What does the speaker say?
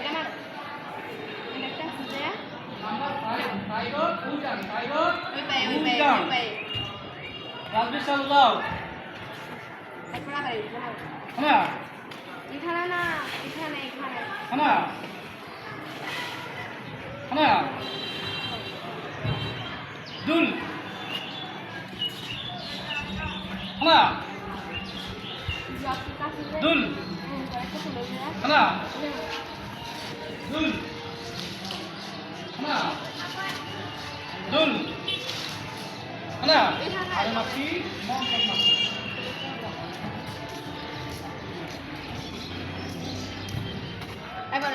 এটা মারো এটা একটা আছে নাম্বার 5 টাইগার উজান টাইগার ওই পায়ে রাজবীর চালু দাও এখন আবার হ্যাঁ এখানে না এখানে হ্যাঁ হ্যাঁ দুল হ্যাঁ দুল হ্যাঁ দুল হ্যাঁ দুল হ্যাঁ আর মাছি মন করনা এবার